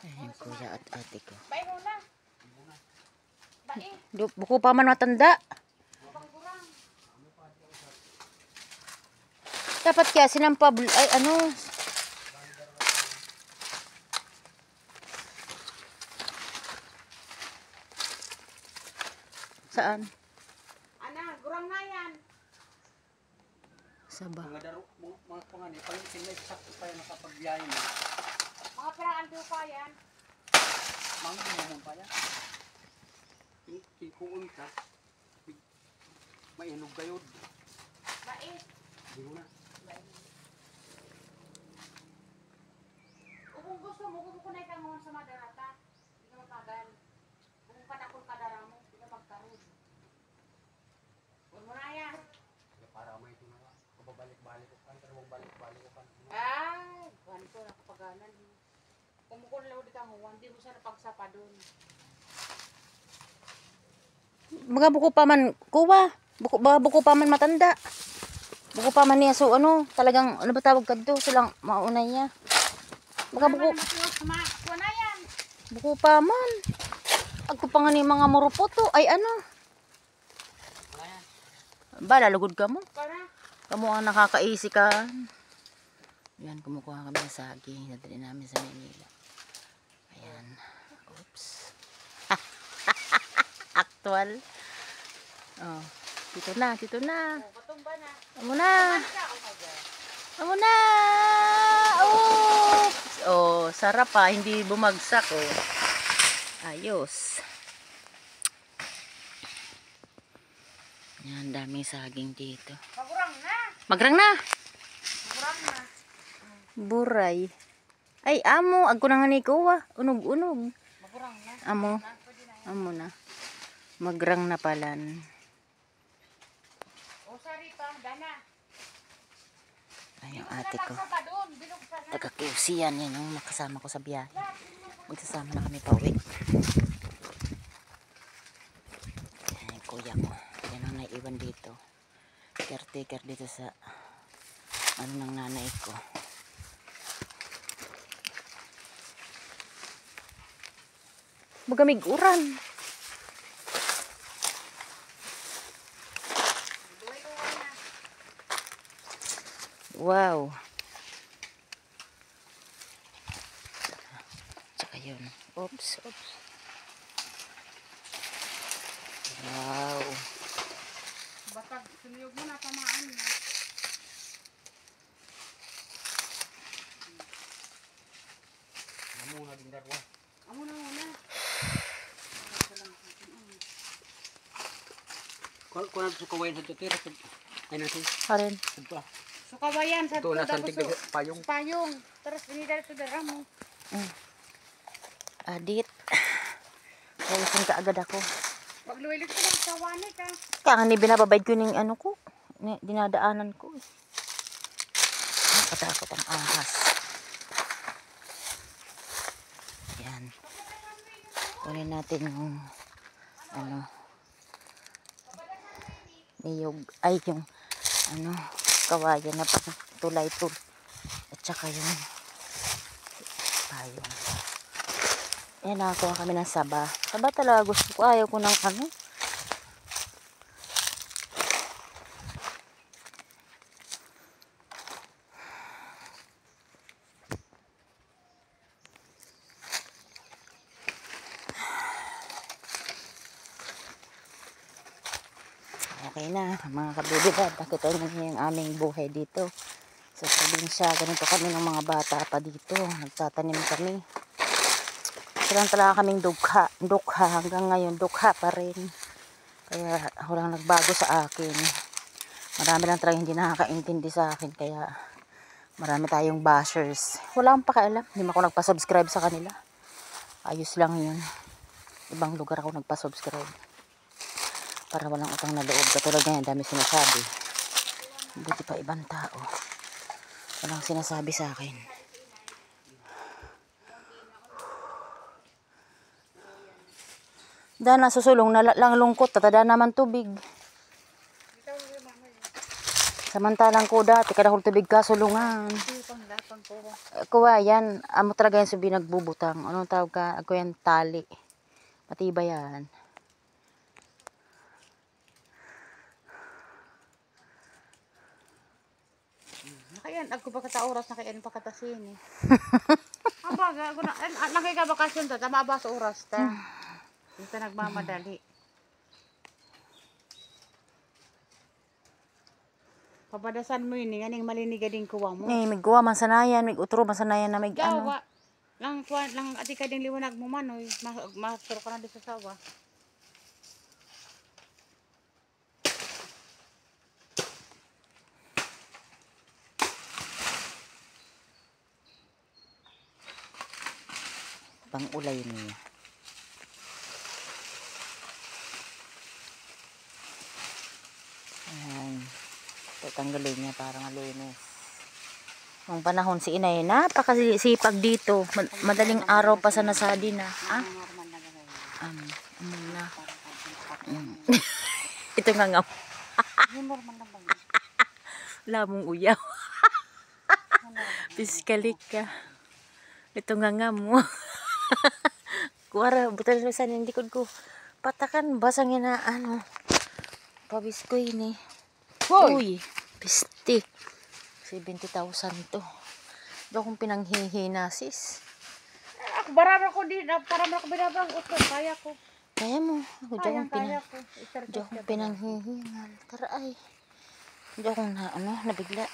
Ayan, kuya at ate ko. Bae muna. Bae. Buko pa man matanda. Dapat kaya sinampab... Ay, ano... Saan? Ana, gurang na yan. Saba. Mga daro, mga pangani, palitin na sakto pa yan nakapagbiyahe mo. Mga peraan do pa yan. Mga naman pa yan. Kikuun ka, may hinog gayod. Bae. Di mo na. Kung gusto mo, kukunay ka mo sa madarata. Hindi ka matagal. Kung panakol kadara mo, hindi ka magkaroon. Huwag mo na yan. Para may ito na. Kababalik-balik ko kan, pero balik-balik ko kan. Ay, ganito, nakapaganan. Kung mukunlaw dito mo, hindi mo siya napagsapa doon. Mga buko pa man, kuwa. Buko pa man matanda. Buko pa man niya. So, ano, talagang, ano ba tawag ka doon? Silang maunay niya. Mga buko, Kuha na yan. buko pa man. Ako pa nga ni mga murupoto. Ay, ano? Ba, lalugod ka mo? Kuha na. Kamu ang nakakaisi ka. Yan, kumukuha kami ng saging. Nadali namin sa Manila. Ayan. Oops. Actual. Oh, dito na, dito na. Patumba na. Amo na. Amo na. Oops. Oh, sarap pa. Hindi bumagsak, oh. Ayos. Yan, daming saging dito. Magurang na. Magrang na. Magurang na. Buray. Ay, amo. Agko na nga ni kuwa. Unog-unog. Magurang na. Amo. Pwede na yan. Amo na. Magrang na palan. O, sorry pa. Dana. Ay, yung ate ko. Sa doon. Binugsa na. Taga-QC yan. Yan yung makasama ko sa biyahe. Magsasama na kami pauwi. Yan yung kuya ko. Yan ang naiwan dito. Caretaker dito sa ano ng nanay ko. Magamig uran. Wow. Tsaka yun. Oops, oops. Wow. Batag. Suniyog mo na. Tamaan na. Amo na din darwa. Amo na muna. Kung ano sa kawain sa tutir, ay natin. Harin. Ito. So kawayan sa Ito na santig na payong. payong. Terus binidal ito dara mo. Adit. Kawasan ka agad ako. Pag luwilit ko lang sawani ka. Kaya nga ni binababayad ko yung ano ko. Dinadaanan ko. Nakatakot ang ahas. Yan. Kunin natin yung ano. Niyog. Ay yung ano. Kawayan na pang tulay tul. At saka yung payong. Ayan, nakakuha kami ng saba. Saba talaga gusto ko. Ayaw ko ng ano. Okay na, mga kabibigad. Nakita nyo yung aming buhay dito. Sa probinsya, ganito kami ng mga bata pa dito. Nagtatanim kami. Silang talaga kaming dukha. Dukha hanggang ngayon. Dukha pa rin. Kaya walang nagbago sa akin. Marami lang talaga hindi nakakaintindi sa akin. Kaya marami tayong bashers. Wala akong pakialam. Hindi mo ako nagpa-subscribe sa kanila. Ayos lang yun. Ibang lugar ako nagpa-subscribe. Para walang utang na loob. Katulad ngayon, dami sinasabi. Buti pa ibang tao. Walang sinasabi sa akin. Dana, susulong na lang lungkot. Tatada naman tubig. Samantalang ko dati, kada kong tubig kasulungan. Kuha yan. Amo talaga yan sa binagbubutang. Anong tawag ka? Ako yan tali. Matibay yan. Nakayan, ako pa kata oras nakayan pa katasin eh. Abaga, ako na, nakikabakasyon ta, tama ba sa oras ta? Dito nagmamadali. Pabadasan mo yun, nganing maliniga din kuwa mo. May guwa man sanayan, may utro man sanayan na may ano. Gawa. Lang ati ka ding liwanag mo man, oy. Masuro ka na din sa sawa. Pang ulay niya. Ayan. Tatanggalin niya para malinis. Nung panahon si inay, napakasipag dito. Madaling araw pa sa nasadi na. Ah? Normal na gagawin. Na. Ito nga nga. Yung normal na ba? Lamong uyaw. Piskalik ka. Ito nga mo. Kuwara, butal sa hindi ko patakan basangin na ano. Pabiskoy ni. Uy, pisti. 70,000 to. Do akong pinanghihina sis. Ako barara ko din, para ako binabang utol, kaya ko. Kaya mo. Ako do akong Kaya ko. do akong pinanghihingal. Tara ay. Do akong nabigla.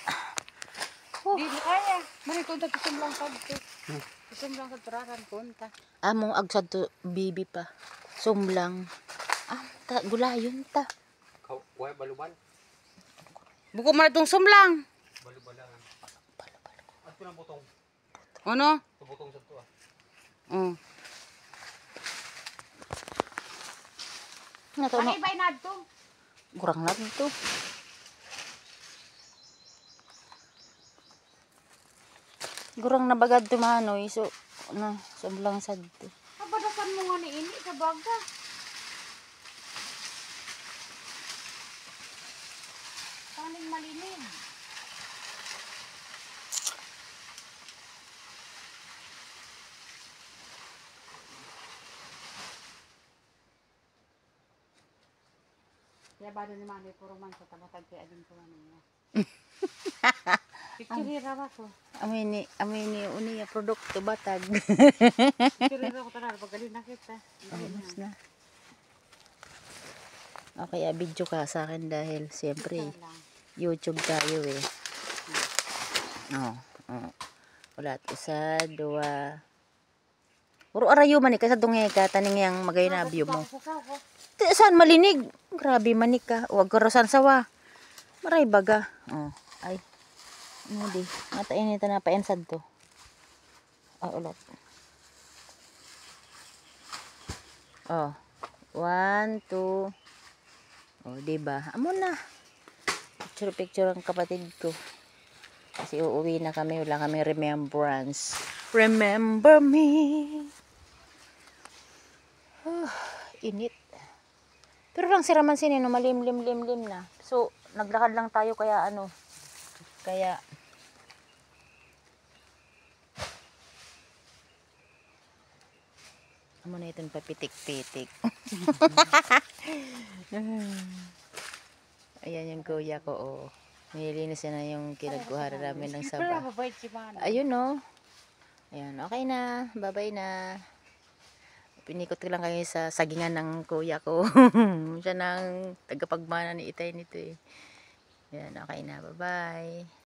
Di kaya. Mani ko kusum lang kag to. Kusum lang kag tararan kunta. Among agsad to bibi pa. Sumlang. Gulayon ta. Kuhay baluban. Buko man itong sumlang. Balubalangan. At ko ng butong. Ano? Sa butong sa to ah. Nato no. Ay, na to. Kurang na to. Gurang na bagad tumanoy. So, sumlang sad to. Kabadasan mo nga ni ini sa baga. Paning malinim. Kaya ba ni mami puro man sa tamatag kaya din ko niya. Picture ba ko? Amoy ni uniya produkto batag. Picture ko tanan pag gali nakita. Ayos na. Okay, video ka sa akin dahil siyempre YouTube tayo eh. Ulat, isa, dua. Puro arayo man ka sa dungega taning yang magay na view mo. Saan malinig? Grabe manik ka. Huwag karasan sawa. Maray baga. Ay. Ano di? Matain nito na paensad to. Ulat. 1, 2. Diba? Amo na. Picture ang kapatid ko. Kasi uuwi na kami. Wala kami remembrance. Remember me. Init. Pero lang siraman sinino, malim-lim-lim-lim na. So, naglakad lang tayo kaya kaya amo na itong papitik-pitik. Ayan yung kuya ko, nililinis na yung kinagkuhara namin ng saba. Ayun Ayan, okay na. Bye-bye na. Pinikot ko lang kayo sa sagingan ng kuya ko. Siya nang tagapagmana ni itay nito eh. Yan, okay na. Bye-bye.